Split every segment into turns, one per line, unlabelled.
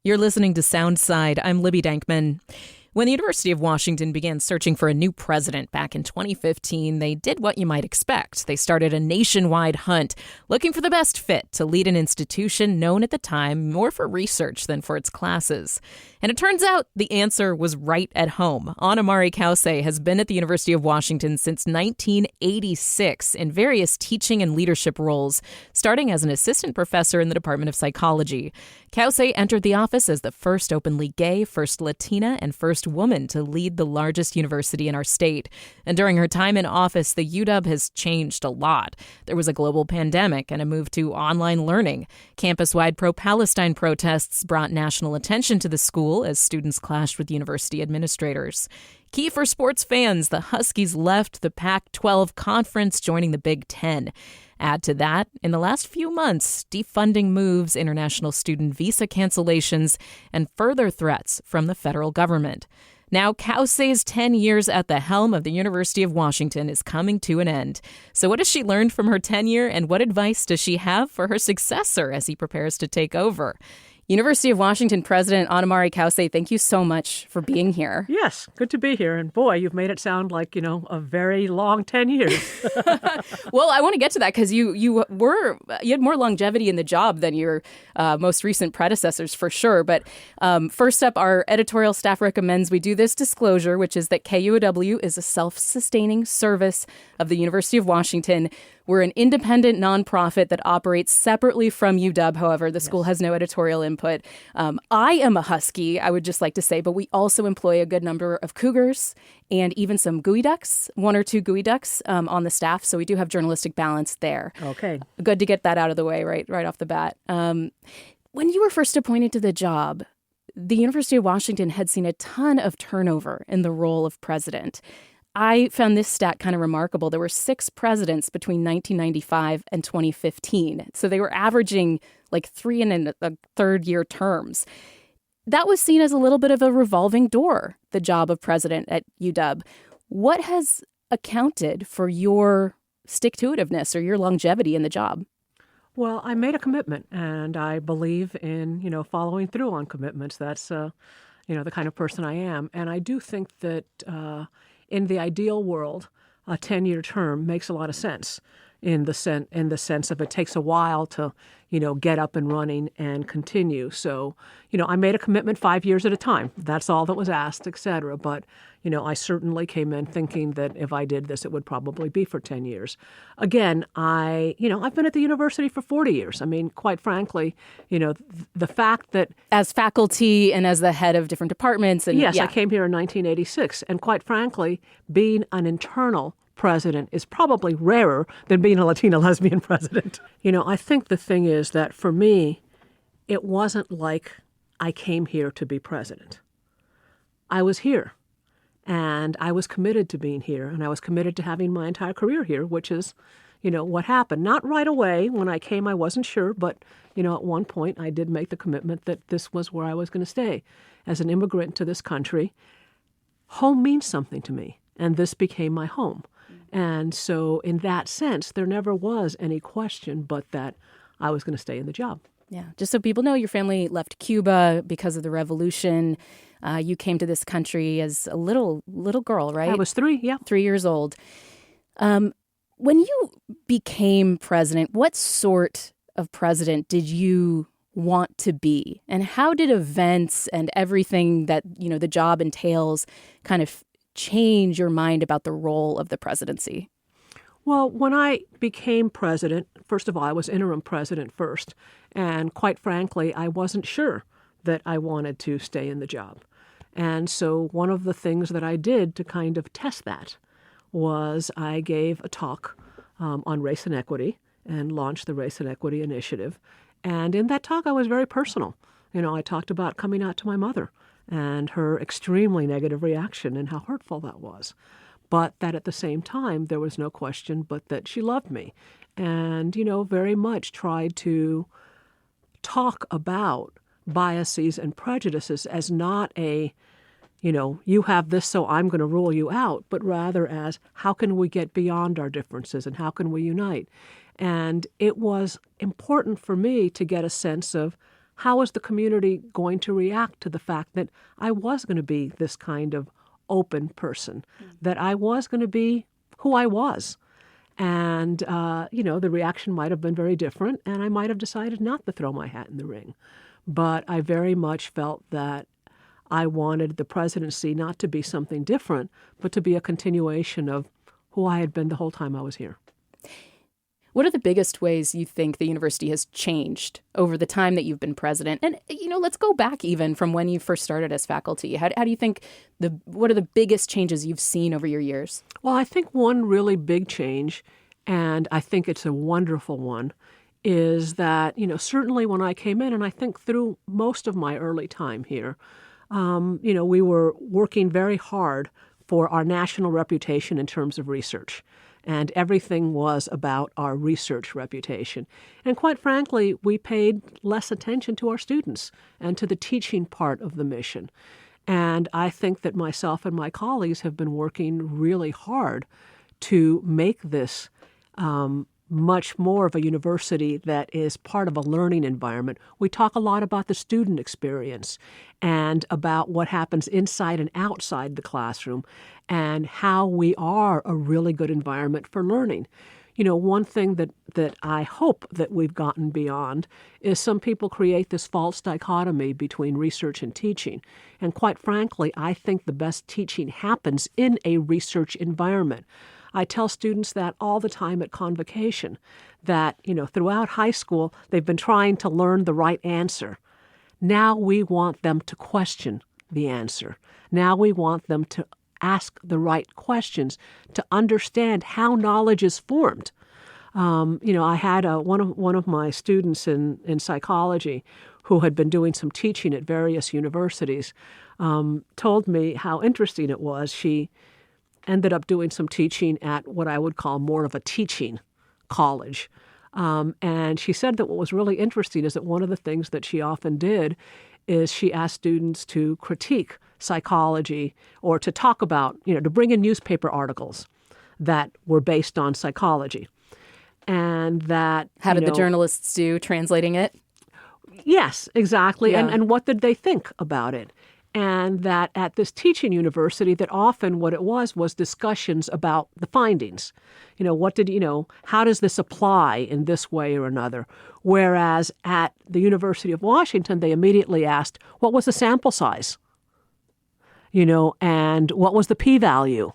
You're listening to Soundside. I'm Libby Dankman. When the University of Washington began searching for a new president back in 2015, they did what you might expect. They started a nationwide hunt, looking for the best fit to lead an institution known at the time more for research than for its classes. And it turns out the answer was right at home. Mari Cauce has been at the University of Washington since 1986 in various teaching and leadership roles, starting as an assistant professor in the Department of Psychology. Cauce entered the office as the first openly gay, first Latina, and first woman to lead the largest university in our state. And during her time in office, the UW has changed a lot. There was a global pandemic and a move to online learning. Campus-wide pro-Palestine protests brought national attention to the school as students clashed with university administrators. Key for sports fans, the Huskies left the Pac-12 conference, joining the Big Ten. Add to that, in the last few months, defunding moves, international student visa cancellations, and further threats from the federal government. Now, Cauce's 10 years at the helm of the University of Washington is coming to an end. So what has she learned from her tenure, and what advice does she have for her successor as he prepares to take over? University of Washington President Mari Cauce, thank you so much for being here.
Yes, good to be here. And boy, you've made it sound like, a very long 10 years.
Well, I want to get to that because you had more longevity in the job than your most recent predecessors, for sure. But first up, our editorial staff recommends we do this disclosure, which is that KUOW is a self-sustaining service of the University of Washington. We're an independent nonprofit that operates separately from UW. However, the school has no editorial input. I am a Husky, I would just like to say, but we also employ a good number of Cougars and even some Gooey Ducks, one or two Gooey Ducks on the staff. So we do have journalistic balance there.
Okay.
Good to get that out of the way right off the bat. When you were first appointed to the job, the University of Washington had seen a ton of turnover in the role of president. I found this stat kind of remarkable. There were 6 presidents between 1995 and 2015. So they were averaging like 3 and a third year terms. That was seen as a little bit of a revolving door, the job of president at UW. What has accounted for your stick-to-itiveness or your longevity in the job?
Well, I made a commitment, and I believe in, following through on commitments. That's, the kind of person I am. And I do think that in the ideal world, a 10-year term makes a lot of sense in the sense of it takes a while to, get up and running and continue. So, I made a commitment 5 years at a time. That's all that was asked, et cetera. But, I certainly came in thinking that if I did this, it would probably be for 10 years. Again, I've been at the university for 40 years. I mean, quite frankly, the fact that...
As faculty and as the head of different departments. And
yes,
yeah.
I came here in 1986. And quite frankly, being an internal president is probably rarer than being a Latina lesbian president. I think the thing is that for me, it wasn't like I came here to be president. I was here, and I was committed to being here, and I was committed to having my entire career here, which is, what happened. Not right away. When I came, I wasn't sure, but, at one point I did make the commitment that this was where I was going to stay. As an immigrant to this country, home means something to me, and this became my home. And so in that sense, there never was any question but that I was going to stay in the job.
Yeah. Just so people know, your family left Cuba because of the revolution. You came to this country as a little girl, right?
I was 3, yeah.
3 years old. When you became president, what sort of president did you want to be? And how did events and everything that, the job entails kind of change your mind about the role of the presidency?
Well, when I became president, first of all, I was interim president first. And quite frankly, I wasn't sure that I wanted to stay in the job. And so one of the things that I did to kind of test that was I gave a talk on race and equity and launched the Race and Equity Initiative. And in that talk, I was very personal. I talked about coming out to my mother and her extremely negative reaction and how hurtful that was. But that at the same time, there was no question but that she loved me and, very much tried to talk about biases and prejudices as not a, you have this, so I'm going to rule you out, but rather as how can we get beyond our differences and how can we unite? And it was important for me to get a sense of how is the community going to react to the fact that I was going to be this kind of open person, that I was going to be who I was? And, the reaction might have been very different, and I might have decided not to throw my hat in the ring. But I very much felt that I wanted the presidency not to be something different, but to be a continuation of who I had been the whole time I was here.
What are the biggest ways you think the university has changed over the time that you've been president? And, let's go back even from when you first started as faculty. How do you think, what are the biggest changes you've seen over your years?
Well, I think one really big change, and I think it's a wonderful one, is that, certainly when I came in, and I think through most of my early time here, we were working very hard for our national reputation in terms of research. And everything was about our research reputation. And quite frankly, we paid less attention to our students and to the teaching part of the mission. And I think that myself and my colleagues have been working really hard to make this much more of a university that is part of a learning environment. We talk a lot about the student experience and about what happens inside and outside the classroom and how we are a really good environment for learning. One thing that I hope that we've gotten beyond is some people create this false dichotomy between research and teaching. And quite frankly, I think the best teaching happens in a research environment. I tell students that all the time at convocation, that, throughout high school, they've been trying to learn the right answer. Now we want them to question the answer. Now we want them to ask the right questions to understand how knowledge is formed. I had one of my students in psychology who had been doing some teaching at various universities told me how interesting it was. She ended up doing some teaching at what I would call more of a teaching college. And she said that what was really interesting is that one of the things that she often did is she asked students to critique psychology or to talk about, to bring in newspaper articles that were based on psychology. And that...
How did the journalists do translating it?
Yes, exactly.
Yeah.
And what did they think about it? And that at this teaching university, that often what it was discussions about the findings. How does this apply in this way or another? Whereas at the University of Washington, they immediately asked, what was the sample size? And what was the p-value?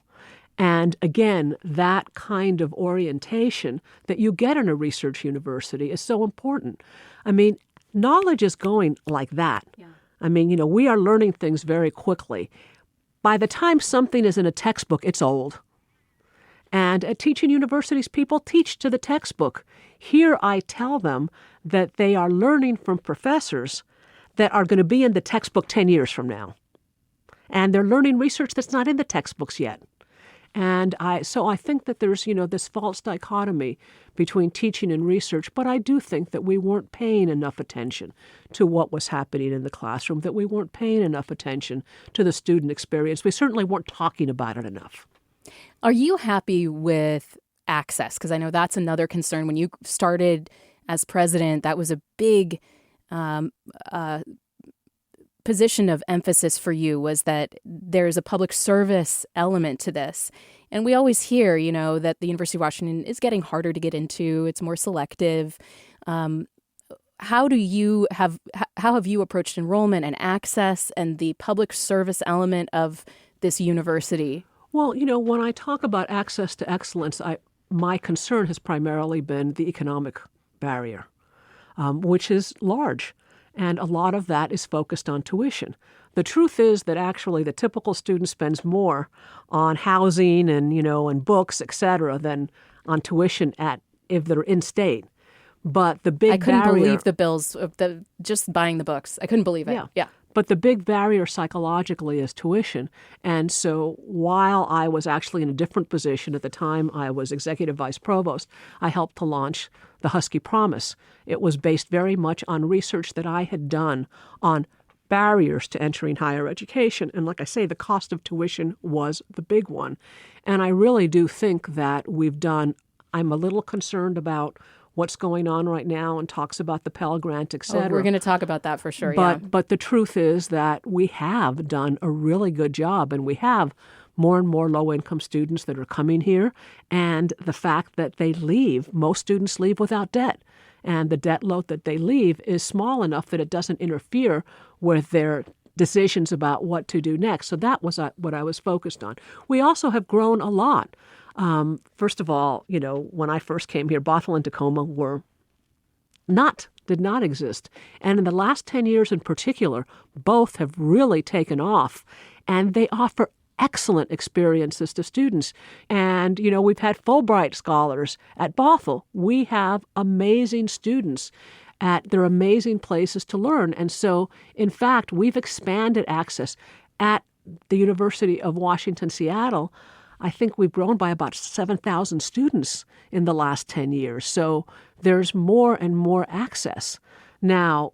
And again, that kind of orientation that you get in a research university is so important. I mean, knowledge is going like that. Yeah. I mean, we are learning things very quickly. By the time something is in a textbook, it's old. And at teaching universities, people teach to the textbook. Here I tell them that they are learning from professors that are going to be in the textbook 10 years from now. And they're learning research that's not in the textbooks yet. And I think that there's, this false dichotomy between teaching and research, but I do think that we weren't paying enough attention to what was happening in the classroom, that we weren't paying enough attention to the student experience. We certainly weren't talking about it enough.
Are you happy with access? Because I know that's another concern. When you started as president, that was a big position of emphasis for you, was that there's a public service element to this. And we always hear, that the University of Washington is getting harder to get into. It's more selective. How have you approached enrollment and access and the public service element of this university?
Well, when I talk about access to excellence, my concern has primarily been the economic barrier, which is large. And a lot of that is focused on tuition. The truth is that actually the typical student spends more on housing and, and books, et cetera, than on tuition if they're in state. But the big barrier...
I couldn't believe the bills, just buying the books. I couldn't believe it. Yeah.
But the big barrier psychologically is tuition. And so while I was actually in a different position at the time, I was executive vice provost, I helped to launch the Husky Promise. It was based very much on research that I had done on barriers to entering higher education. And like I say, the cost of tuition was the big one. And I really do think that I'm a little concerned about what's going on right now and talks about the Pell Grant, et cetera.
Oh, we're going to talk about that for sure,
But the truth is that we have done a really good job, and we have more and more low-income students that are coming here. And the fact that they leave, most students leave without debt. And the debt load that they leave is small enough that it doesn't interfere with their decisions about what to do next. So that was what I was focused on. We also have grown a lot. First of all, when I first came here, Bothell and Tacoma did not exist. And in the last 10 years in particular, both have really taken off. And they offer excellent experiences to students. And, we've had Fulbright scholars at Bothell. We have amazing students they're amazing places to learn. And so, in fact, we've expanded access at the University of Washington, Seattle. I think we've grown by about 7,000 students in the last 10 years. So there's more and more access. Now,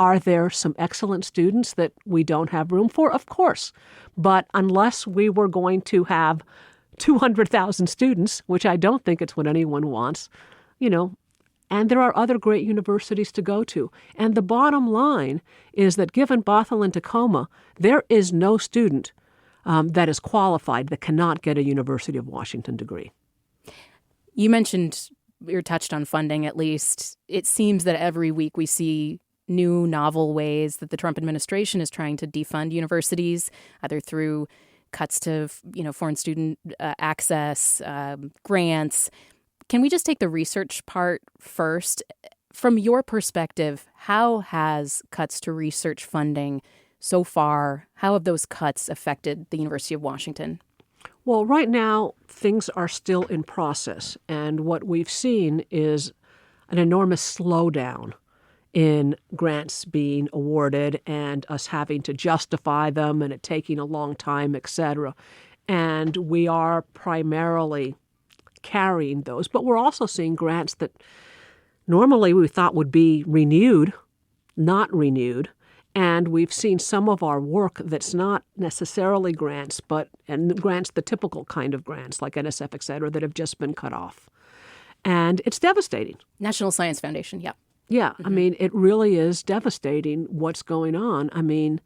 are there some excellent students that we don't have room for? Of course. But unless we were going to have 200,000 students, which I don't think it's what anyone wants, and there are other great universities to go to. And the bottom line is that given Bothell and Tacoma, there is no student that is qualified that cannot get a University of Washington degree.
You mentioned, you touched on funding at least. It seems that every week we see new novel ways that the Trump administration is trying to defund universities, either through cuts to foreign student access, grants. Can we just take the research part first? From your perspective, how has cuts to research funding so far, how have those cuts affected the University of Washington?
Well, right now, things are still in process. And what we've seen is an enormous slowdown in grants being awarded and us having to justify them and it taking a long time, et cetera. And we are primarily carrying those. But we're also seeing grants that normally we thought would be renewed, not renewed. And we've seen some of our work that's not necessarily grants, and grants, the typical kind of grants like NSF, et cetera, that have just been cut off. And it's devastating.
National Science Foundation, yeah.
Yeah, I mean, it really is devastating what's going on. I mean,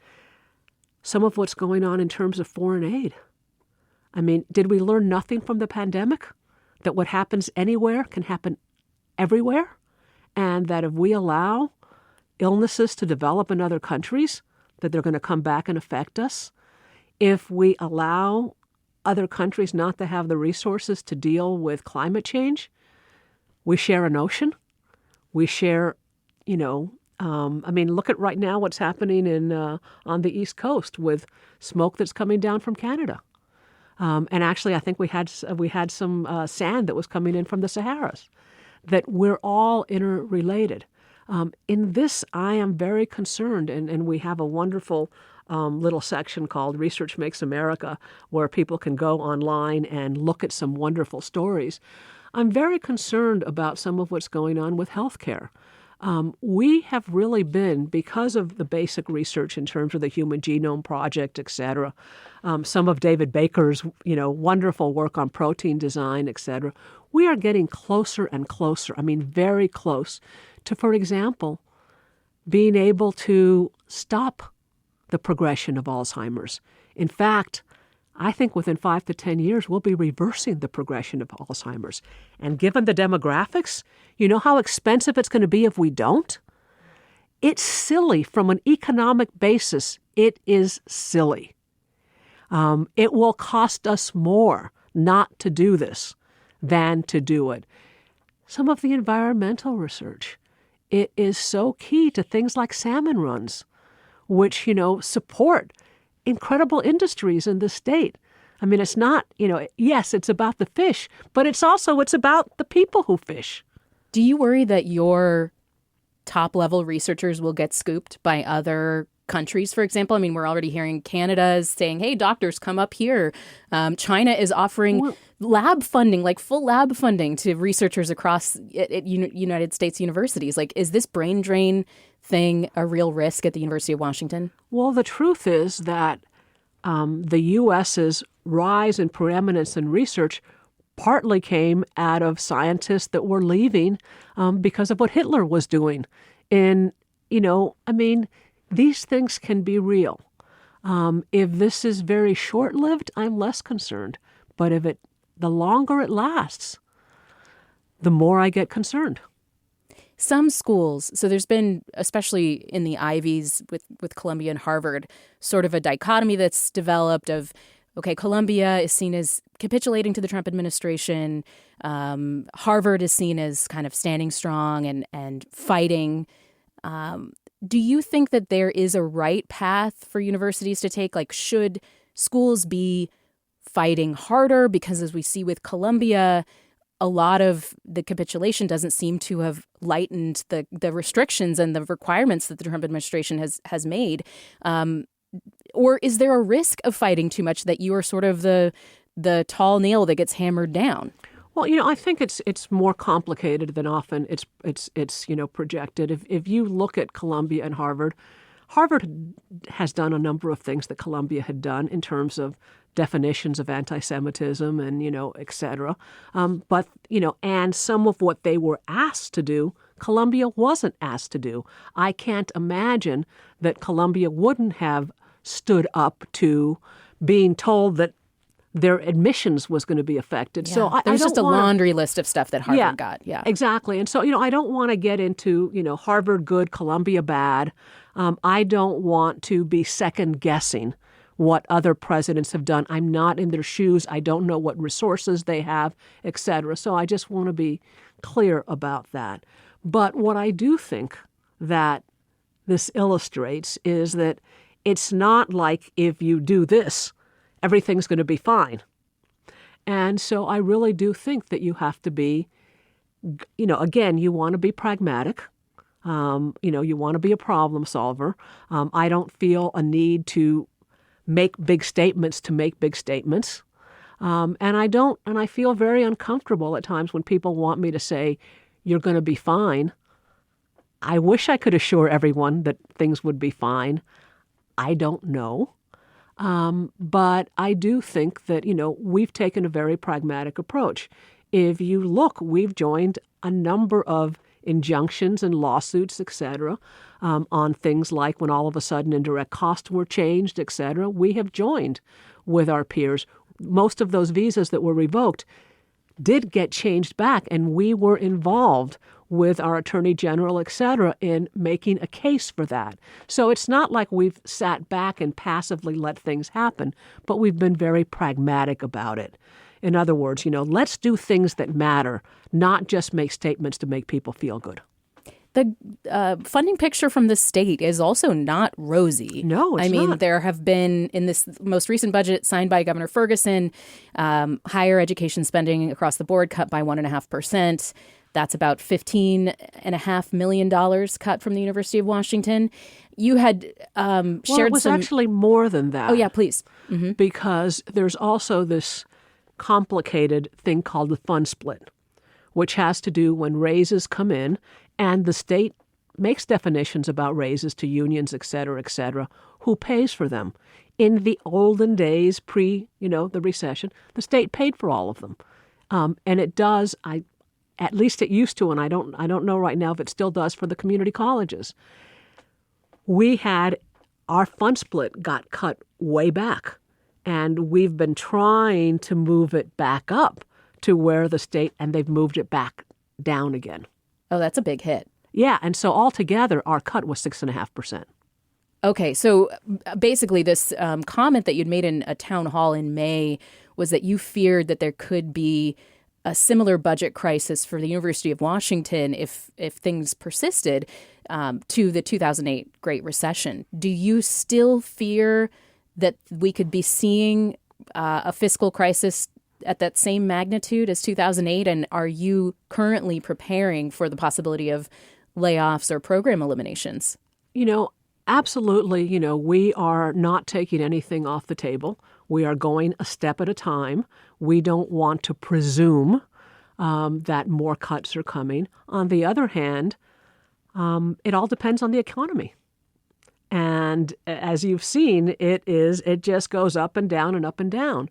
some of what's going on in terms of foreign aid. I mean, did we learn nothing from the pandemic? That what happens anywhere can happen everywhere? And that if we allow illnesses to develop in other countries, that they're going to come back and affect us? If we allow other countries not to have the resources to deal with climate change, we share an ocean. We share, look at right now what's happening on the East Coast with smoke that's coming down from Canada. And actually, I think we had some sand that was coming in from the Saharas, that we're all interrelated. In this, I am very concerned, and we have a wonderful little section called Research Makes America, where people can go online and look at some wonderful stories. I'm very concerned about some of what's going on with healthcare. We have really been, because of the basic research in terms of the Human Genome Project, et cetera, some of David Baker's, wonderful work on protein design, et cetera, we are getting closer and closer, very close to, for example, being able to stop the progression of Alzheimer's. In fact, I think within 5 to 10 years, we'll be reversing the progression of Alzheimer's. And given the demographics, you know how expensive it's going to be if we don't? It's silly. From an economic basis, it is silly. It will cost us more not to do this than to do it. Some of the environmental research, it is so key to things like salmon runs, which, support incredible industries in the state. It's not, yes, it's about the fish, but it's about the people who fish.
Do you worry that your top-level researchers will get scooped by other countries, for example? We're already hearing Canada is saying, hey, doctors, come up here. China is offering lab funding, like full lab funding to researchers across United States universities. Is this brain drain thing a real risk at the University of Washington?
Well, the truth is that the U.S.'s rise in preeminence in research partly came out of scientists that were leaving because of what Hitler was doing. And, these things can be real. If this is very short-lived, I'm less concerned. But the longer it lasts, the more I get concerned.
Some schools, so there's been, especially in the Ivies with Columbia and Harvard, sort of a dichotomy that's developed of, okay, Columbia is seen as capitulating to the Trump administration. Harvard is seen as kind of standing strong and fighting. Do you think that there is a right path for universities to take? Like, should schools be fighting harder? Because as we see with Columbia, a lot of the capitulation doesn't seem to have lightened the restrictions and the requirements that the Trump administration has made. Or is there a risk of fighting too much that you are sort of the tall nail that gets hammered down?
Well, I think it's more complicated than often it's projected. If you look at Columbia and Harvard has done a number of things that Columbia had done in terms of definitions of anti-Semitism and, et cetera. But some of what they were asked to do, Columbia wasn't asked to do. I can't imagine that Columbia wouldn't have stood up to being told that their admissions was going to be affected.
Yeah.
So
there's just a laundry list of stuff that Harvard got. Yeah,
exactly. And so, I don't want to get into, Harvard good, Columbia bad. I don't want to be second guessing what other presidents have done. I'm not in their shoes. I don't know what resources they have, et cetera. So I just want to be clear about that. But what I do think that this illustrates is that it's not like if you do this, everything's going to be fine. And so I really do think that you have to be, again, you want to be pragmatic. You want to be a problem solver. I don't feel a need to make big statements to make big statements. And I feel very uncomfortable at times when people want me to say, you're going to be fine. I wish I could assure everyone that things would be fine. I don't know. But I do think that, we've taken a very pragmatic approach. If you look, we've joined a number of injunctions and lawsuits, et cetera, on things like when all of a sudden indirect costs were changed, et cetera. We have joined with our peers. Most of those visas that were revoked did get changed back, and we were involved with our attorney general, et cetera, in making a case for that. So it's not like we've sat back and passively let things happen, but we've been very pragmatic about it. In other words, let's do things that matter, not just make statements to make people feel good.
The funding picture from the state is also not rosy.
No, it's not.
There have been, in this most recent budget signed by Governor Ferguson, higher education spending across the board cut by 1.5%. That's about $15.5 million cut from the University of Washington. You had shared
it was actually more than that.
Oh, yeah, please. Mm-hmm.
Because there's also this complicated thing called the fund split, which has to do when raises come in and the state makes definitions about raises to unions, et cetera, who pays for them. In the olden days, pre, the recession, the state paid for all of them. And it does, at least it used to, and I don't know right now if it still does for the community colleges. We had our fund split got cut way back, and we've been trying to move it back up to where the state, and they've moved it back down again.
Oh, that's a big hit.
Yeah, and so altogether, our cut was 6.5%.
Okay, so basically this comment that you'd made in a town hall in May was that you feared that there could be a similar budget crisis for the University of Washington if things persisted to the 2008 Great Recession. Do you still fear that we could be seeing a fiscal crisis at that same magnitude as 2008? And are you currently preparing for the possibility of layoffs or program eliminations?
Absolutely. We are not taking anything off the table. We are going a step at a time. We don't want to presume that more cuts are coming. On the other hand, it all depends on the economy. And as you've seen, it just goes up and down and up and down.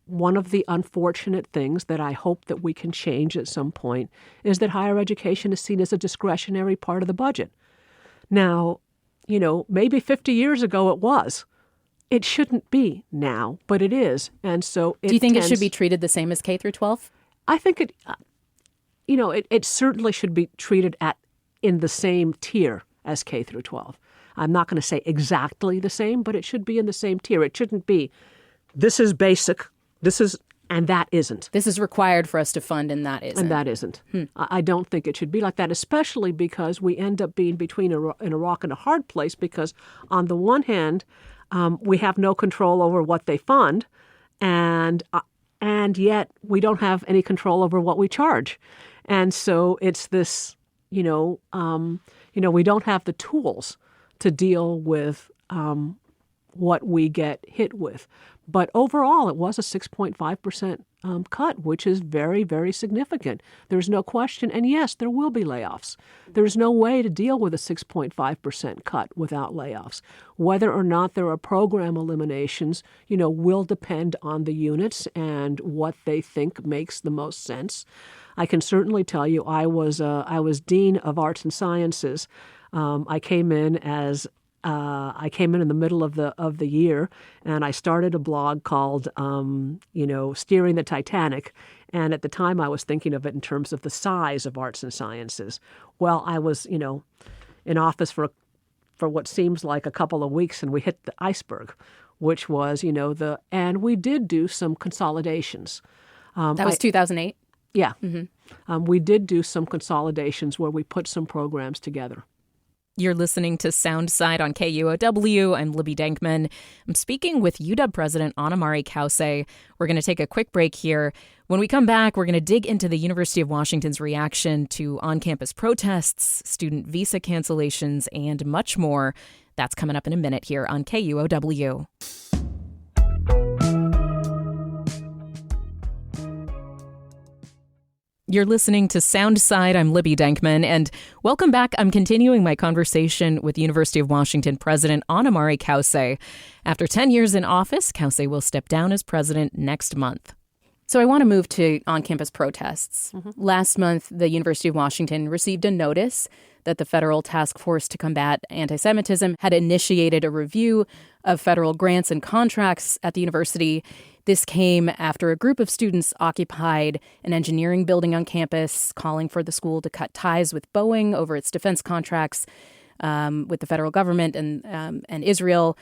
one of the unfortunate things that I hope that we can change at some point is that higher education is seen as a discretionary part of the budget. Now, maybe 50 years ago it was. It shouldn't be now, but it is. And so
do you think it should be treated the same as K through 12?
I think it certainly should be treated in the same tier as K through 12. I'm not going to say exactly the same, but it should be in the same tier. It shouldn't be, this is basic, and that isn't.
This is required for us to fund, and that isn't.
And that isn't. I don't think it should be like that, especially because we end up being between a rock and a hard place because on the one hand, we have no control over what they fund, and yet we don't have any control over what we charge. And so it's this, we don't have the tools to deal with what we get hit with. But overall, it was a 6.5% cut, which is very, very significant. There's no question. And yes, there will be layoffs. There's no way to deal with a 6.5% cut without layoffs. Whether or not there are program eliminations, will depend on the units and what they think makes the most sense. I can certainly tell you I was Dean of Arts and Sciences. I came in in the middle of the year, and I started a blog called, Steering the Titanic. And at the time, I was thinking of it in terms of the size of arts and sciences. Well, I was, in office for what seems like a couple of weeks, and we hit the iceberg, which was, and we did do some consolidations.
That was 2008?
Yeah. Mm-hmm. We did do some consolidations where we put some programs together.
You're listening to Soundside on KUOW. I'm Libby Dankman. I'm speaking with UW President Mari Cauce. We're going to take a quick break here. When we come back, we're going to dig into the University of Washington's reaction to on-campus protests, student visa cancellations, and much more. That's coming up in a minute here on KUOW. You're listening to Soundside. I'm Libby Dankman, and welcome back. I'm continuing my conversation with University of Washington President Mari Cauce. After 10 years in office, Cauce will step down as president next month. So I want to move to on-campus protests. Mm-hmm. Last month, the University of Washington received a notice that the Federal Task Force to Combat Anti-Semitism had initiated a review of federal grants and contracts at the university. This came after a group of students occupied an engineering building on campus, calling for the school to cut ties with Boeing over its defense contracts with the federal government and Israel.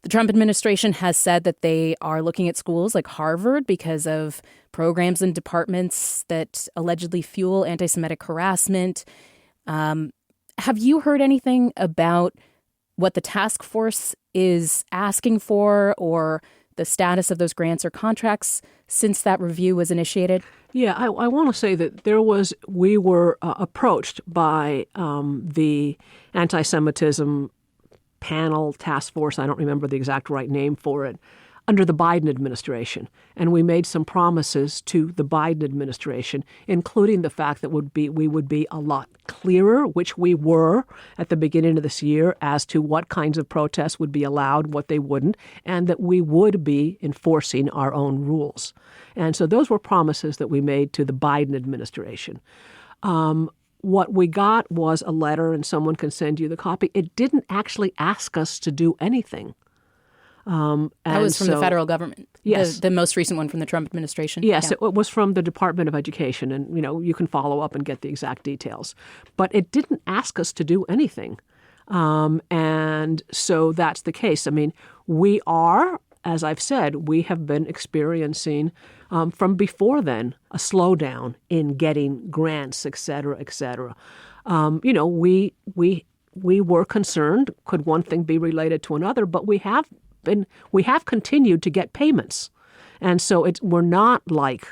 The Trump administration has said that they are looking at schools like Harvard because of programs and departments that allegedly fuel anti-Semitic harassment. Have you heard anything about what the task force is asking for or the status of those grants or contracts since that review was initiated?
Yeah, I want to say that we were approached by the anti-Semitism panel task force. I don't remember the exact right name for it, under the Biden administration. And we made some promises to the Biden administration, including the fact that we would be a lot clearer, which we were at the beginning of this year, as to what kinds of protests would be allowed, what they wouldn't, and that we would be enforcing our own rules. And so those were promises that we made to the Biden administration. What we got was a letter, and someone can send you the copy. It didn't actually ask us to do anything.
That was from the federal government.
Yes.
The most recent one from the Trump administration.
Yes,
yeah.
It was from the Department of Education, and you can follow up and get the exact details. But it didn't ask us to do anything. And so that's the case. I mean, we are, as I've said, we have been experiencing from before then a slowdown in getting grants, et cetera, et cetera. We were concerned, could one thing be related to another, but we have continued to get payments. And so we're not like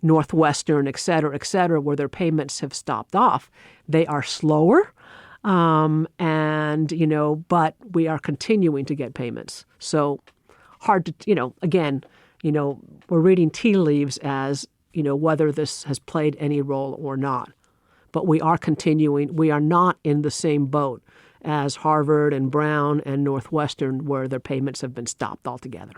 Northwestern, et cetera, where their payments have stopped off. They are slower, but we are continuing to get payments. So hard to, we're reading tea leaves as, whether this has played any role or not. But we are continuing. We are not in the same boat as Harvard and Brown and Northwestern, where their payments have been stopped altogether.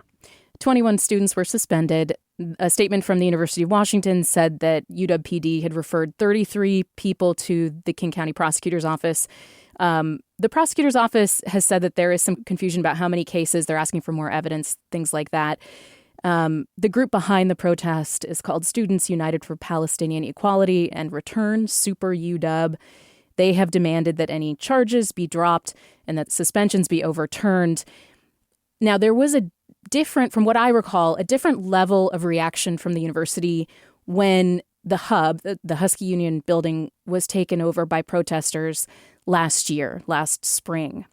21 students were suspended. A statement from the University of Washington said that UW PD had referred 33 people to the King County Prosecutor's Office. The prosecutor's office has said that there is some confusion about how many cases. They're asking for more evidence, things like that. The group behind the protest is called Students United for Palestinian Equality and Return, Super UW. They have demanded that any charges be dropped and that suspensions be overturned. Now, there was from what I recall, a different level of reaction from the university when the hub, the Husky Union building, was taken over by protesters last spring.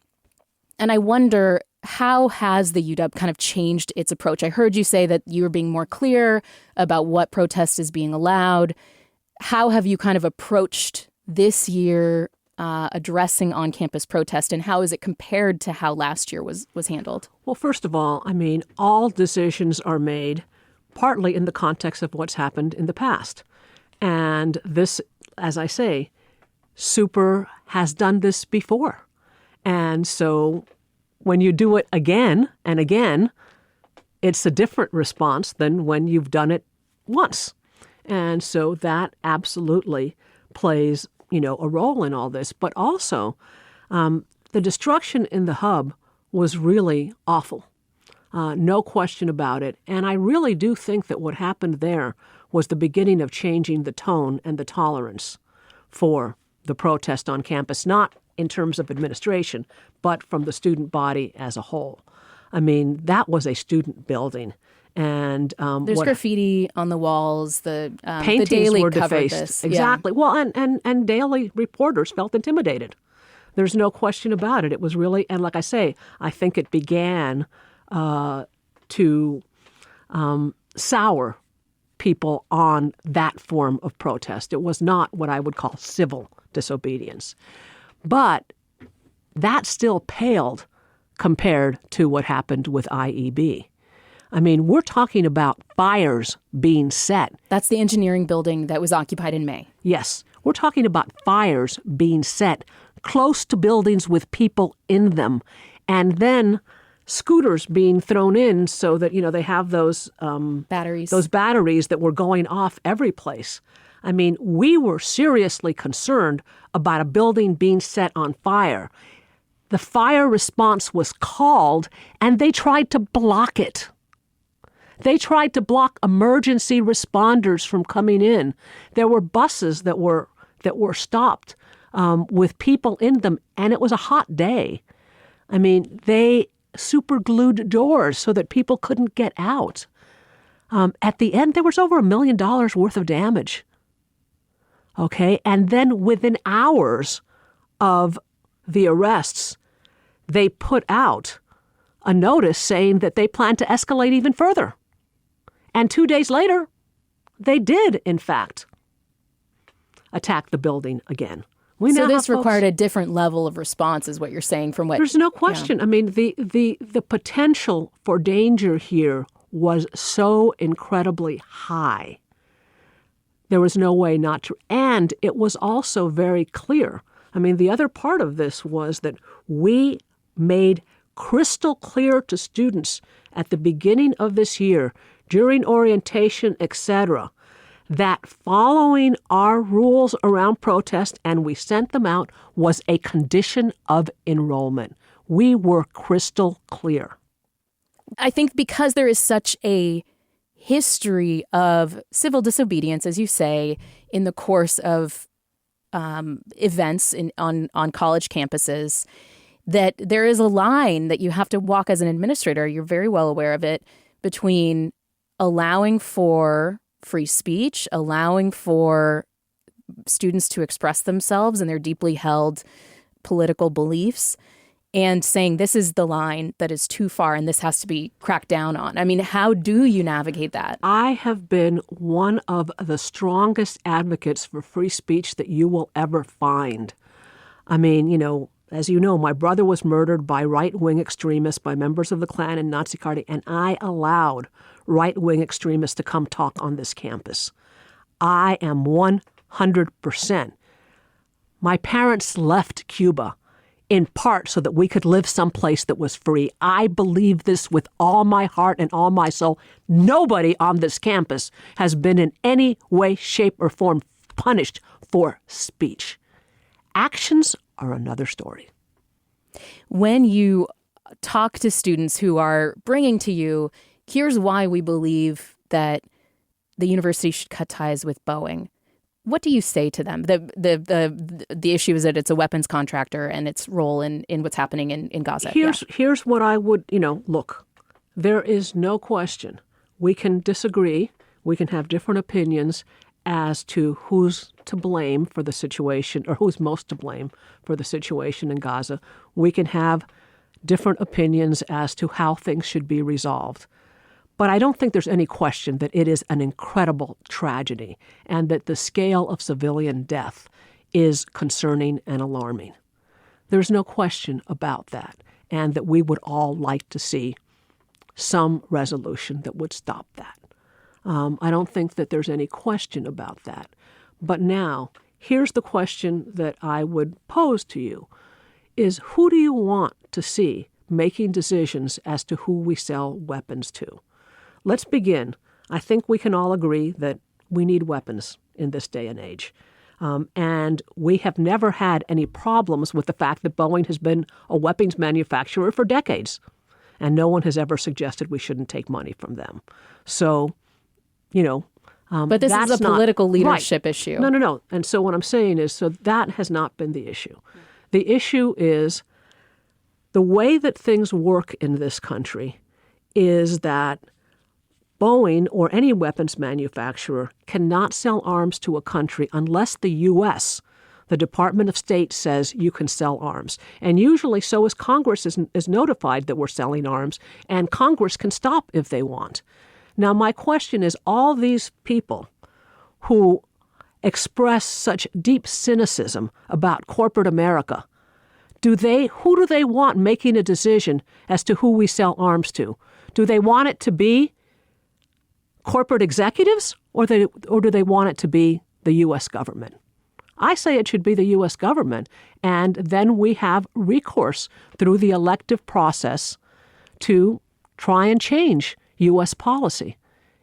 And I wonder, how has the UW kind of changed its approach? I heard you say that you were being more clear about what protest is being allowed. How have you kind of approached this year addressing on-campus protest, and how is it compared to how last year was handled?
Well, first of all, I mean, all decisions are made partly in the context of what's happened in the past. And this, as I say, Super has done this before. And so when you do it again and again, it's a different response than when you've done it once. And so that absolutely plays a role in all this. But also, the destruction in the hub was really awful. No question about it. And I really do think that what happened there was the beginning of changing the tone and the tolerance for the protest on campus, not in terms of administration, but from the student body as a whole. I mean, that was a student building. And
there's graffiti on the walls. The
paintings
Daily
were
covered
defaced.
this.
Exactly.
Yeah.
Well, and Daily reporters felt intimidated. There's no question about it. It was really, and like I say, I think it began to sour people on that form of protest. It was not what I would call civil disobedience. But that still paled compared to what happened with IEB. I mean, we're talking about fires being set.
That's the engineering building that was occupied in May.
Yes. We're talking about fires being set close to buildings with people in them, and then scooters being thrown in so that, they have those
batteries.
Those batteries that were going off every place. I mean, we were seriously concerned about a building being set on fire. The fire response was called, and they tried to block it. They tried to block emergency responders from coming in. There were buses that were stopped with people in them, and it was a hot day. I mean, they super glued doors so that people couldn't get out. At the end, there was over $1 million worth of damage. Okay, and then within hours of the arrests, they put out a notice saying that they plan to escalate even further. And 2 days later, they did, in fact, attack the building again.
So this required a different level of response, is what you're saying, from what...
There's no question. Yeah. I mean, the potential for danger here was so incredibly high. There was no way not to. And it was also very clear. I mean, the other part of this was that we made crystal clear to students at the beginning of this year, during orientation, etc., that following our rules around protest, and we sent them out, was a condition of enrollment. We were crystal clear.
I think because there is such a history of civil disobedience, as you say, in the course of events on college campuses, that there is a line that you have to walk as an administrator, you're very well aware of it, between allowing for free speech, allowing for students to express themselves and their deeply held political beliefs, and saying this is the line that is too far and this has to be cracked down on. I mean, how do you navigate that?
I have been one of the strongest advocates for free speech that you will ever find. I mean, as you know, my brother was murdered by right-wing extremists, by members of the Klan and Nazi Party, and I allowed right-wing extremists to come talk on this campus. I am 100%. My parents left Cuba in part so that we could live someplace that was free. I believe this with all my heart and all my soul. Nobody on this campus has been in any way, shape, or form punished for speech. Actions are another story.
When you talk to students who are bringing to you, here's why we believe that the university should cut ties with Boeing, what do you say to them? The issue is that it's a weapons contractor and its role in what's happening in Gaza.
Here's what I would, look, there is no question. We can disagree. We can have different opinions as to who's to blame for the situation or who's most to blame for the situation in Gaza. We can have different opinions as to how things should be resolved. But I don't think there's any question that it is an incredible tragedy and that the scale of civilian death is concerning and alarming. There's no question about that, and that we would all like to see some resolution that would stop that. I don't think that there's any question about that. But now, here's the question that I would pose to you, is who do you want to see making decisions as to who we sell weapons to? Let's begin. I think we can all agree that we need weapons in this day and age. And we have never had any problems with the fact that Boeing has been a weapons manufacturer for decades. And no one has ever suggested we shouldn't take money from them. So,
but this is a political leadership issue.
No. And so what I'm saying is, so that has not been the issue. The issue is the way that things work in this country is that Boeing or any weapons manufacturer cannot sell arms to a country unless the U.S., the Department of State, says you can sell arms. And usually so is Congress is notified that we're selling arms, and Congress can stop if they want. Now, my question is, all these people who express such deep cynicism about corporate America, who do they want making a decision as to who we sell arms to? Do they want it to be corporate executives, or do they want it to be the U.S. government? I say it should be the U.S. government, and then we have recourse through the elective process to try and change U.S. policy.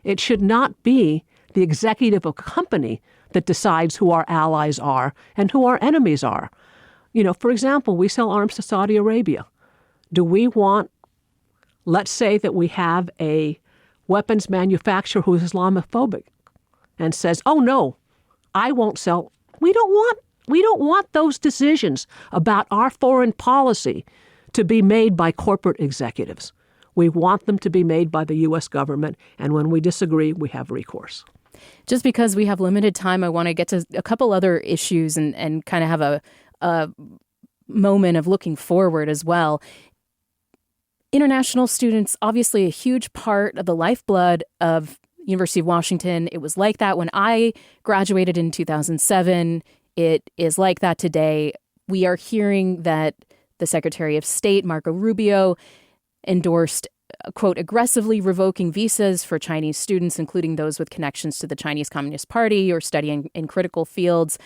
It should not be the executive of a company that decides who our allies are and who our enemies are. For example, we sell arms to Saudi Arabia. Do we want, let's say that we have a weapons manufacturer who is Islamophobic and says, oh no, I won't sell. We don't want those decisions about our foreign policy to be made by corporate executives. We want them to be made by the U.S. government, and when we disagree, we have recourse.
Just because we have limited time, I want to get to a couple other issues and kind of have a moment of looking forward as well. International students, obviously a huge part of the lifeblood of University of Washington. It was like that when I graduated in 2007. It is like that today. We are hearing that the Secretary of State, Marco Rubio, endorsed, quote, aggressively revoking visas for Chinese students, including those with connections to the Chinese Communist Party or studying in critical fields.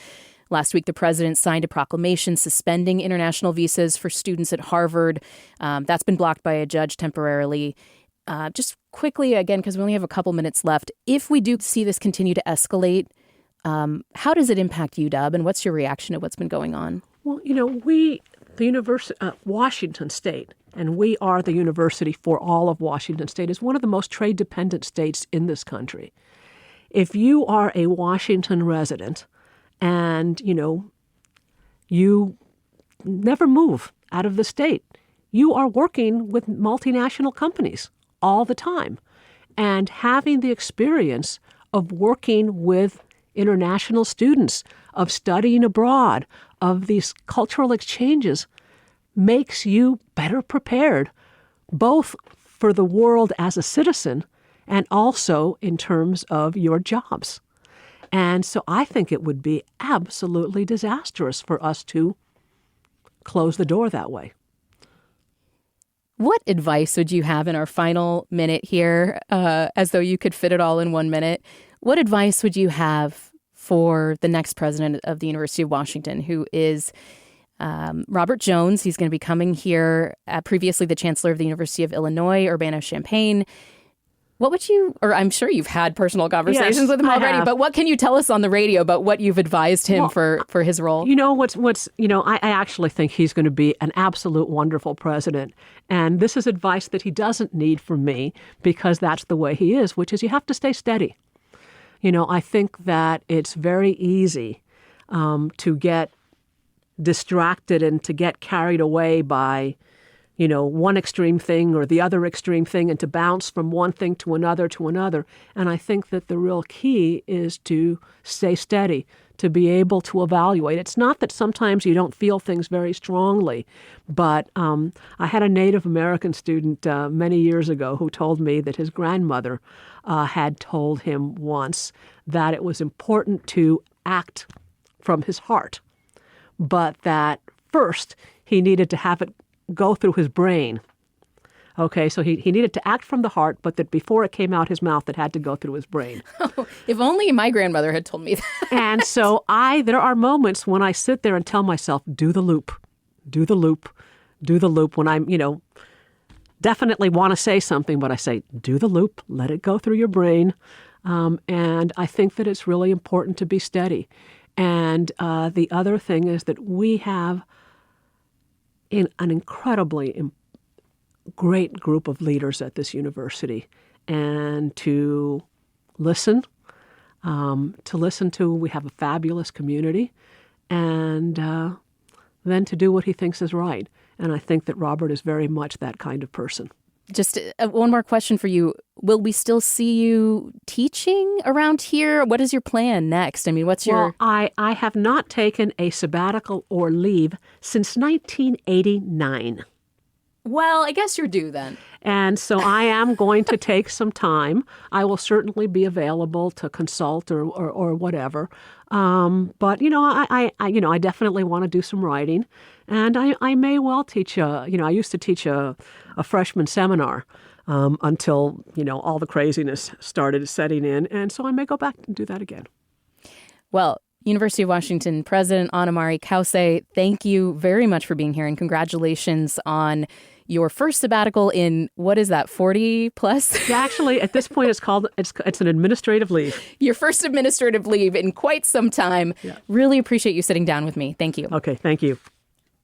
Last week, the president signed a proclamation suspending international visas for students at Harvard. That's been blocked by a judge temporarily. Just quickly, again, because we only have a couple minutes left, if we do see this continue to escalate, how does it impact UW, and what's your reaction to what's been going on?
Well, we, the University, Washington State, and we are the university for all of Washington State, is one of the most trade-dependent states in this country. If you are a Washington resident and, you never move out of the state, you are working with multinational companies all the time. And having the experience of working with international students, of studying abroad, of these cultural exchanges, makes you better prepared, both for the world as a citizen and also in terms of your jobs. And so I think it would be absolutely disastrous for us to close the door that way.
What advice would you have in our final minute here, as though you could fit it all in 1 minute? What advice would you have for the next president of the University of Washington, who is
Robert Jones. He's going to be coming here, previously the Chancellor of the University of Illinois, Urbana-Champaign. What would you, or I'm sure you've had personal conversations with him already, but what can you tell us on the radio about what you've advised him for his role?
I actually think he's going to be an absolute wonderful president. And this is advice that he doesn't need from me because that's the way he is, which is you have to stay steady. I think that it's very easy to get distracted and to get carried away by one extreme thing or the other extreme thing and to bounce from one thing to another. And I think that the real key is to stay steady, to be able to evaluate. It's not that sometimes you don't feel things very strongly, but I had a Native American student many years ago who told me that his grandmother had told him once that it was important to act from his heart, but that first he needed to have it go through his brain. Okay, so he needed to act from the heart, but that before it came out his mouth, it had to go through his brain.
Oh, if only my grandmother had told me that.
And so there are moments when I sit there and tell myself, do the loop, when I'm, definitely want to say something, but I say, do the loop, let it go through your brain. And I think that it's really important to be steady. And the other thing is that we have an incredibly great group of leaders at this university, and to listen to, we have a fabulous community, and then to do what he thinks is right. And I think that Robert is very much that kind of person.
Just one more question for you. Will we still see you teaching around here? What is your plan next? I mean, what's your...
Well, I have not taken a sabbatical or leave since 1989.
Well, I guess you're due then.
And so I am going to take some time. I will certainly be available to consult or whatever. But I definitely want to do some writing, and I may well teach. I used to teach a freshman seminar until all the craziness started setting in, and so I may go back and do that again.
Well, University of Washington President Mari Cauce, thank you very much for being here, and congratulations on your first sabbatical in, what is that, 40 plus?
Yeah, actually, at this point, it's an administrative leave.
Your first administrative leave in quite some time. Yeah. Really appreciate you sitting down with me. Thank you.
Okay, thank you.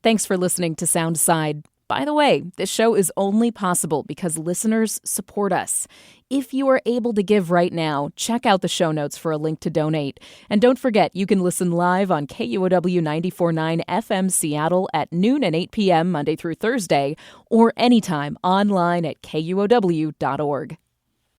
Thanks for listening to Soundside. By the way, this show is only possible because listeners support us. If you are able to give right now, check out the show notes for a link to donate. And don't forget, you can listen live on KUOW 94.9 FM Seattle at noon and 8 p.m. Monday through Thursday, or anytime online at KUOW.org.